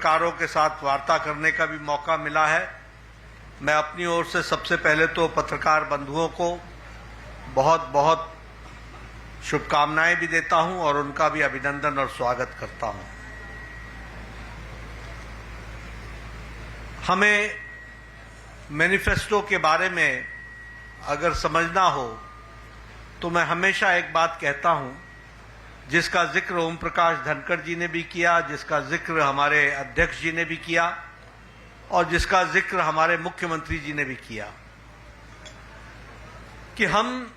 पत्रकारों के साथ वार्ता करने का भी मौका मिला है। मैं अपनी ओर से सबसे पहले तो पत्रकार बंधुओं को बहुत बहुत शुभकामनाएं भी देता हूं और उनका भी अभिनंदन और स्वागत करता हूं। हमें मैनिफेस्टो के बारे में अगर समझना हो तो मैं हमेशा एक बात कहता हूं, जिसका जिक्र ओम प्रकाश धनखड़ जी ने भी किया, जिसका जिक्र हमारे अध्यक्ष जी ने भी किया और जिसका जिक्र हमारे मुख्यमंत्री जी ने भी किया, कि हम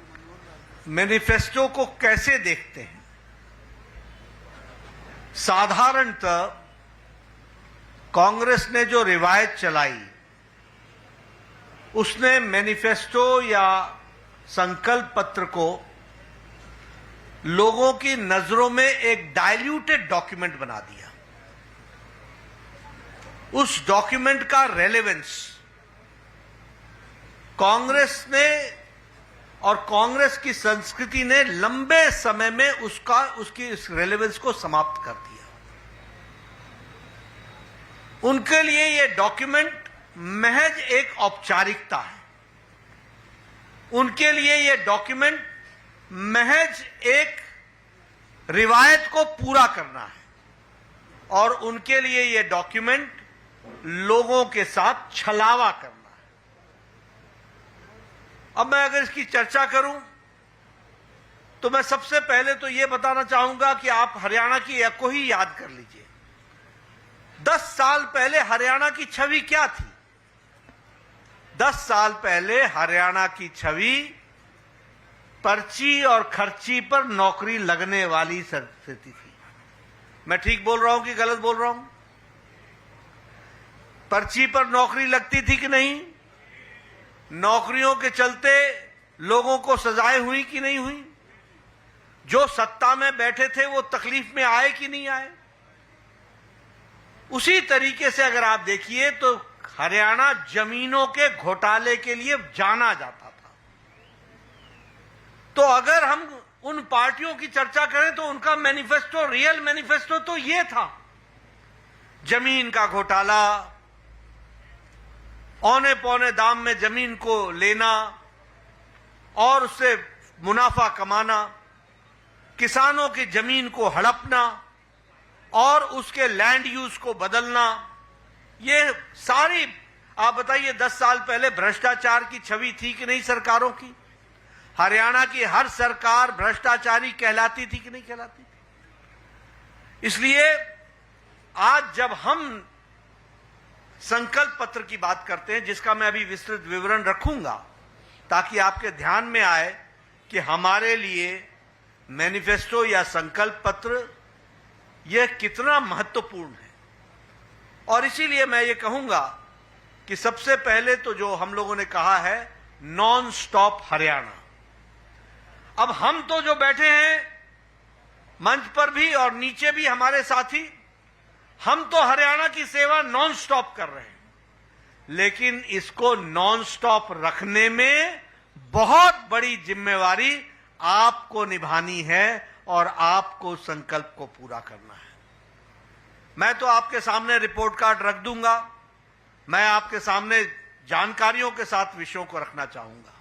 मैनिफेस्टो को कैसे देखते हैं। साधारणतः कांग्रेस ने जो रिवायत चलाई उसने मैनिफेस्टो या संकल्प पत्र को लोगों की नजरों में एक डाइल्यूटेड डॉक्यूमेंट बना दिया। उस डॉक्यूमेंट का रेलेवेंस कांग्रेस ने और कांग्रेस की संस्कृति ने लंबे समय में उसकी इस रेलेवेंस को समाप्त कर दिया। उनके लिए यह डॉक्यूमेंट महज एक औपचारिकता है। उनके लिए यह डॉक्यूमेंट महज एक रिवायत को पूरा करना है और उनके लिए यह डॉक्यूमेंट लोगों के साथ छलावा करना है। अब मैं अगर इसकी चर्चा करूं तो मैं सबसे पहले तो यह बताना चाहूंगा कि आप हरियाणा की एक को ही याद कर लीजिए। 10 साल पहले हरियाणा की छवि क्या थी? 10 साल पहले हरियाणा की छवि पर्ची और खर्ची पर नौकरी लगने वाली स्थिति थी। मैं ठीक बोल रहा हूं कि गलत बोल रहा हूं? पर्ची पर नौकरी लगती थी कि नहीं? नौकरियों के चलते लोगों को सजाएं हुई कि नहीं हुई? जो सत्ता में बैठे थे वो तकलीफ में आए कि नहीं आए? उसी तरीके से अगर आप देखिए तो हरियाणा जमीनों के घोटाले के लिए जाना जाता था। तो अगर हम उन पार्टियों की चर्चा करें तो उनका मैनिफेस्टो, रियल मैनिफेस्टो तो यह था, जमीन का घोटाला, औने पौने दाम में जमीन को लेना और उससे मुनाफा कमाना, किसानों की जमीन को हड़पना और उसके लैंड यूज को बदलना। ये सारी, आप बताइए 10 साल पहले भ्रष्टाचार की छवि थी कि नहीं सरकारों की? हरियाणा की हर सरकार भ्रष्टाचारी कहलाती थी कि नहीं कहलाती थी? इसलिए आज जब हम संकल्प पत्र की बात करते हैं, जिसका मैं अभी विस्तृत विवरण रखूंगा ताकि आपके ध्यान में आए कि हमारे लिए मैनिफेस्टो या संकल्प पत्र यह कितना महत्वपूर्ण है। और इसीलिए मैं ये कहूंगा कि सबसे पहले तो जो हम लोगों ने कहा है नॉन स्टॉप हरियाणा। अब हम तो जो बैठे हैं मंच पर भी और नीचे भी हमारे साथी, हम तो हरियाणा की सेवा नॉन स्टॉप कर रहे हैं, लेकिन इसको नॉन स्टॉप रखने में बहुत बड़ी जिम्मेवारी आपको निभानी है और आपको संकल्प को पूरा करना है। मैं तो आपके सामने रिपोर्ट कार्ड रख दूंगा, मैं आपके सामने जानकारियों के साथ विषयों को रखना चाहूंगा।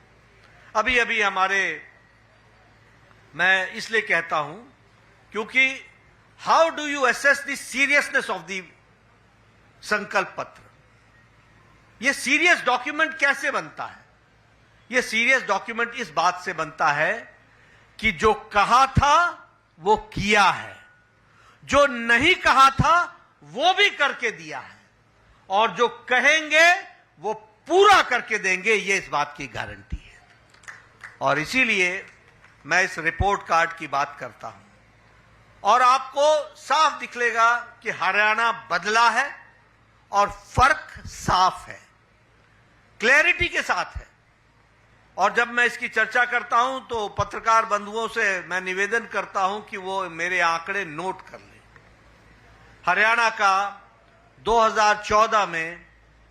अभी अभी मैं इसलिए कहता हूं क्योंकि how do you assess the seriousness of the संकल्प पत्र? यह सीरियस डॉक्यूमेंट कैसे बनता है? यह सीरियस डॉक्यूमेंट इस बात से बनता है कि जो कहा था वो किया है, जो नहीं कहा था वो भी करके दिया है और जो कहेंगे वो पूरा करके देंगे, ये इस बात की गारंटी है। और इसीलिए मैं इस रिपोर्ट कार्ड की बात करता हूं और आपको साफ दिखलेगा कि हरियाणा बदला है और फर्क साफ है, क्लैरिटी के साथ है। और जब मैं इसकी चर्चा करता हूं तो पत्रकार बंधुओं से मैं निवेदन करता हूं कि वो मेरे आंकड़े नोट कर लें। हरियाणा का 2014 में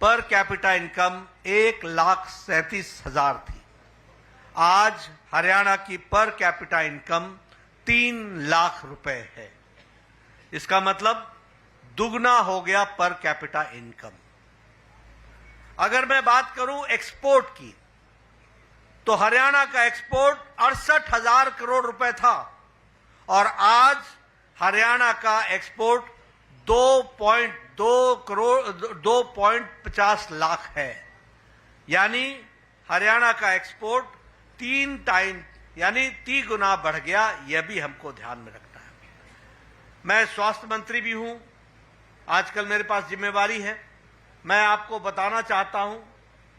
पर कैपिटा इनकम 1,37,000 थी। आज हरियाणा की पर कैपिटा इनकम 3 लाख रुपए है। इसका मतलब दुगना हो गया पर कैपिटा इनकम। अगर मैं बात करूं एक्सपोर्ट की, तो हरियाणा का एक्सपोर्ट 68,000 करोड़ रुपए था और आज हरियाणा का एक्सपोर्ट 2.50 लाख है। यानी हरियाणा का एक्सपोर्ट 3 टाइम यानी 3 गुना बढ़ गया। यह भी हमको ध्यान में रखना है। मैं स्वास्थ्य मंत्री भी हूं, आजकल मेरे पास जिम्मेवारी है। मैं आपको बताना चाहता हूं,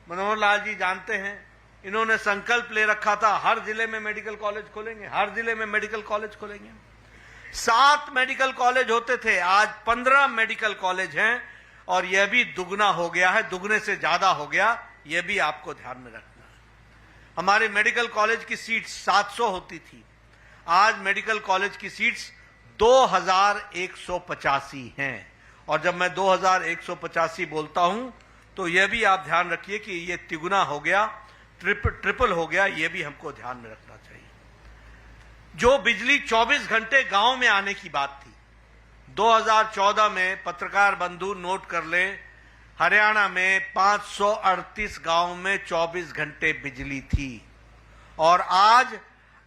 मनोहर लाल जी जानते हैं, इन्होंने संकल्प ले रखा था हर जिले में मेडिकल कॉलेज खोलेंगे, हर जिले में मेडिकल कॉलेज खोलेंगे। 7 मेडिकल कॉलेज होते थे, आज 15 मेडिकल कॉलेज हैं और यह भी दुगना हो गया है, दुगने से ज्यादा हो गया। यह भी आपको ध्यान में रखना है। हमारे मेडिकल कॉलेज की सीट्स 700 होती थी, आज मेडिकल कॉलेज की सीट्स 2185 हैं। और जब मैं 2185 बोलता हूं तो यह भी आप ध्यान रखिए कि यह तिगुना हो गया, ट्रिपल हो गया। यह भी हमको ध्यान में रखना चाहिए। जो बिजली 24 घंटे गांव में आने की बात थी, 2014 में पत्रकार बंधु नोट कर ले, हरियाणा में 538 गांव में 24 घंटे बिजली थी और आज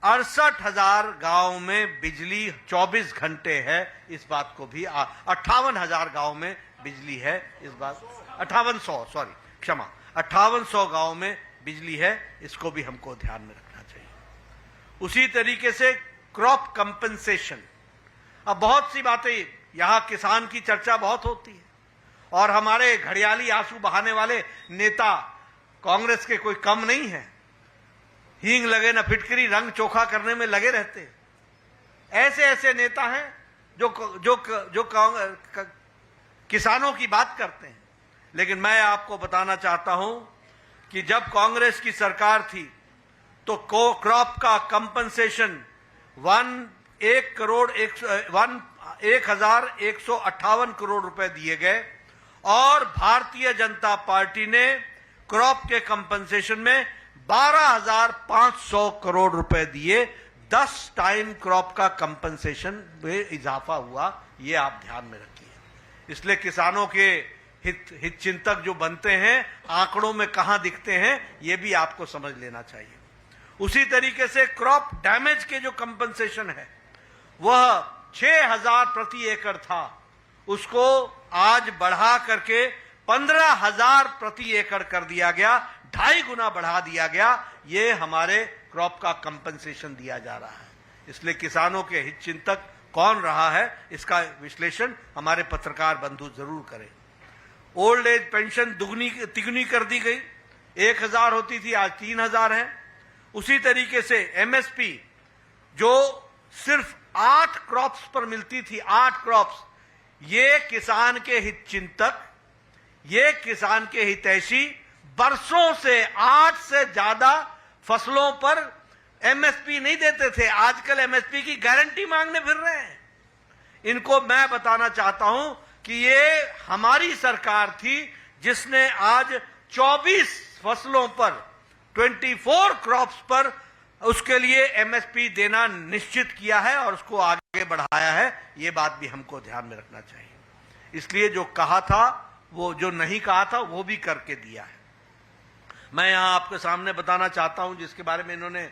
68,000 गांव में बिजली 24 घंटे है। इस बात को भी 58,000 गांव में बिजली है। इस बात 5800 गांव में बिजली है। इसको भी हमको ध्यान में रखना चाहिए। उसी तरीके से क्रॉप कंपनसेशन, अब बहुत सी बातें, यहां किसान की चर्चा बहुत होती है और हमारे घड़ियाली आंसू बहाने वाले नेता कांग्रेस के कोई कम नहीं है। हींग लगे न फिटकरी, रंग चोखा करने में लगे रहते हैं। ऐसे ऐसे नेता हैं जो किसानों की बात करते हैं। लेकिन मैं आपको बताना चाहता हूं कि जब कांग्रेस की सरकार थी तो क्रॉप का कंपनसेशन 1,158 करोड़ रुपए दिए गए और भारतीय जनता पार्टी ने क्रॉप के कंपनसेशन में 12,500 करोड़ रुपए दिए। 10 टाइम क्रॉप का कंपनसेशन में इजाफा हुआ। ये आप ध्यान में रखिए। इसलिए किसानों के हित चिंतक जो बनते हैं, आंकड़ों में कहां दिखते हैं, यह भी आपको समझ लेना चाहिए। उसी तरीके से क्रॉप डैमेज के जो कंपनसेशन है वह 6,000 प्रति एकड़ था, उसको आज बढ़ा करके 15,000 प्रति एकड़ कर दिया गया, 2.5 गुना बढ़ा दिया गया। ये हमारे क्रॉप का कंपनसेशन दिया जा रहा है। इसलिए किसानों के हित चिंतक कौन रहा है, इसका विश्लेषण हमारे पत्रकार बंधु जरूर करें। ओल्ड एज पेंशन तिगुनी कर दी गई, 1,000 होती थी, आज 3,000 है। उसी तरीके से एमएसपी जो सिर्फ 8 क्रॉप्स पर मिलती थी, 8 क्रॉप्स, ये किसान के हित चिंतक, ये किसान के हितैषी बरसों से 8 से ज्यादा फसलों पर एमएसपी नहीं देते थे। आजकल एमएसपी की गारंटी मांगने फिर रहे हैं। इनको मैं बताना चाहता हूं कि ये हमारी सरकार थी जिसने आज 24 फसलों पर, 24 क्रॉप्स पर उसके लिए एमएसपी देना निश्चित किया है और उसको आगे बढ़ाया है। ये बात भी हमको ध्यान में रखना चाहिए। इसलिए जो कहा था, वो जो नहीं कहा था, वो भी करके दिया है। मैं यहां आपके सामने बताना चाहता हूं, जिसके बारे में इन्होंने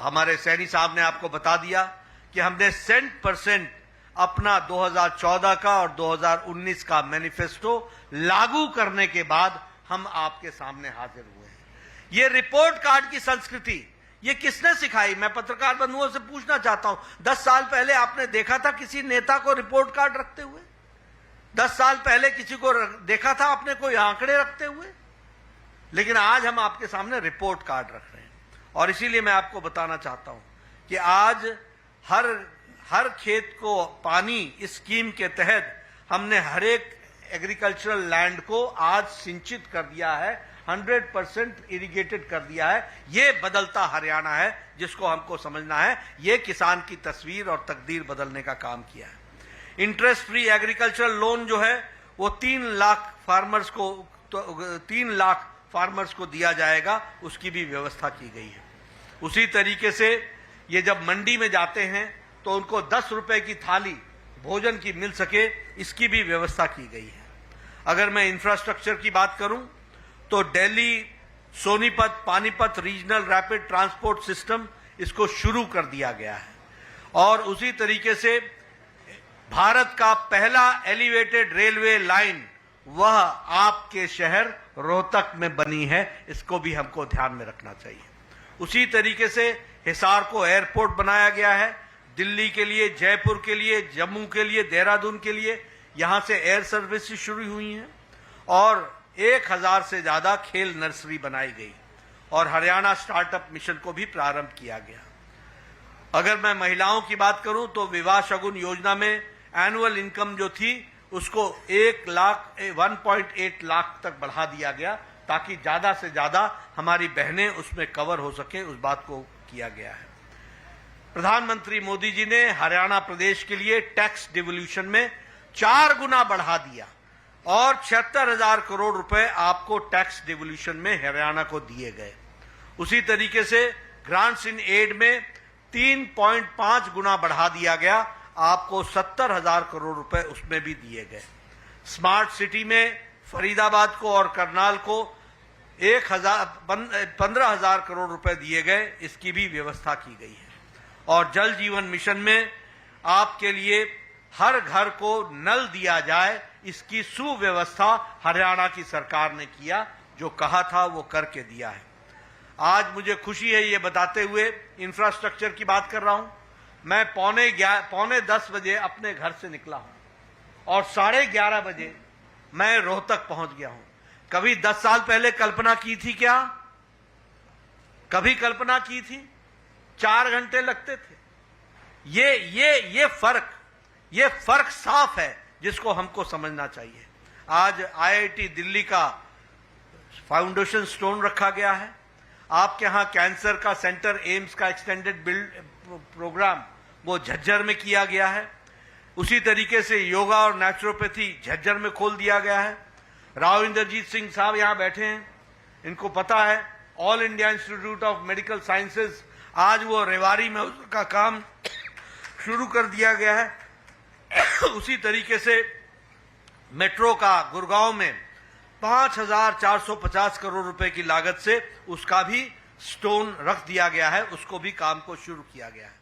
हमारे सैनी साहब ने आपको बता दिया कि हमने 100% अपना 2014 का और 2019 का मैनिफेस्टो लागू करने के बाद हम आपके सामने हाजिर हुए हैं। ये रिपोर्ट कार्ड की संस्कृति ये किसने सिखाई? मैं पत्रकार बंधुओं से पूछना चाहता हूं, 10 साल पहले आपने देखा था किसी नेता को रिपोर्ट कार्ड रखते हुए? 10 साल पहले किसी को देखा था आपने कोई आंकड़े रखते हुए? लेकिन आज हम आपके सामने रिपोर्ट कार्ड रख रहे हैं। और इसीलिए मैं आपको बताना चाहता हूं कि आज हर खेत को पानी इस स्कीम के तहत हमने हर एक एग्रीकल्चरल लैंड को आज सिंचित कर दिया है, 100% इरिगेटेड कर दिया है। ये बदलता हरियाणा है जिसको हमको समझना है। ये किसान की तस्वीर और तकदीर बदलने का काम किया है। इंटरेस्ट फ्री एग्रीकल्चरल लोन जो है वो 3 लाख फार्मर्स को दिया जाएगा, उसकी भी व्यवस्था की गई है। उसी तरीके से ये जब मंडी में जाते हैं तो उनको 10 रुपए की थाली भोजन की मिल सके, इसकी भी व्यवस्था की गई है। अगर मैं इंफ्रास्ट्रक्चर की बात करूं तो Delhi Sonipat Panipat regional rapid transport system इसको शुरू कर दिया गया है और उसी तरीके से भारत का पहला एलिवेटेड रेलवे लाइन वह आपके शहर रोहतक में बनी है, इसको भी हमको ध्यान में रखना चाहिए। उसी तरीके से हिसार को एयरपोर्ट बनाया गया है, दिल्ली के लिए, जयपुर के लिए, जम्मू के लिए, देहरादून के लिए यहां से एयर सर्विसेज शुरू हुई हैं और 1000 से ज्यादा खेल नर्सरी बनाई गई और हरियाणा स्टार्टअप मिशन को भी प्रारंभ किया गया। अगर मैं महिलाओं की बात करूं तो विवाह शगुन योजना में एनुअल इनकम जो थी उसको 1.8 लाख तक बढ़ा दिया गया ताकि ज्यादा से ज्यादा हमारी बहनें उसमें कवर हो सके, उस बात को किया गया है। प्रधानमंत्री मोदी जी ने हरियाणा प्रदेश के लिए टैक्स डिवोल्यूशन में 4 गुना बढ़ा दिया और 76,000 करोड़ रुपए आपको टैक्स डिवोल्यूशन में हरियाणा को दिए गए। उसी तरीके से ग्रांट्स इन एड में 3.5 गुना बढ़ा दिया गया, आपको 70,000 करोड़ रुपए उसमें भी दिए गए। स्मार्ट सिटी में फरीदाबाद को और करनाल को 15,000 करोड़ रुपए दिए गए, इसकी भी व्यवस्था की गई है। और जल जीवन मिशन में आपके लिए हर घर को नल दिया जाए, इसकी सुव्यवस्था हरियाणा की सरकार ने किया, जो कहा था वो करके दिया है। आज मुझे खुशी है ये बताते हुए, इंफ्रास्ट्रक्चर की बात कर रहा हूं, मैं पौने 10 बजे अपने घर से निकला हूं और 11:30 बजे मैं रोहतक पहुंच गया हूं। कभी 10 साल पहले कल्पना की थी क्या? कभी कल्पना की थी? 4 घंटे लगते थे। ये फर्क साफ है जिसको हमको समझना चाहिए। आज आईआईटी दिल्ली का फाउंडेशन स्टोन रखा गया है। आपके यहां कैंसर का सेंटर, एम्स का एक्सटेंडेड बिल्ड प्रोग्राम वो झज्जर में किया गया है। उसी तरीके से योगा और नेचुरोपैथी झज्जर में खोल दिया गया है। राव इंद्रजीत सिंह साहब यहां बैठे हैं, इनको पता है all India institute of medical sciences, आज वो रेवाड़ी में उसका काम शुरू कर दिया गया है। उसी तरीके से मेट्रो का गुड़गांव में 5,450 करोड़ रुपए की लागत से उसका भी स्टोन रख दिया गया है, उसको भी काम को शुरू किया गया है।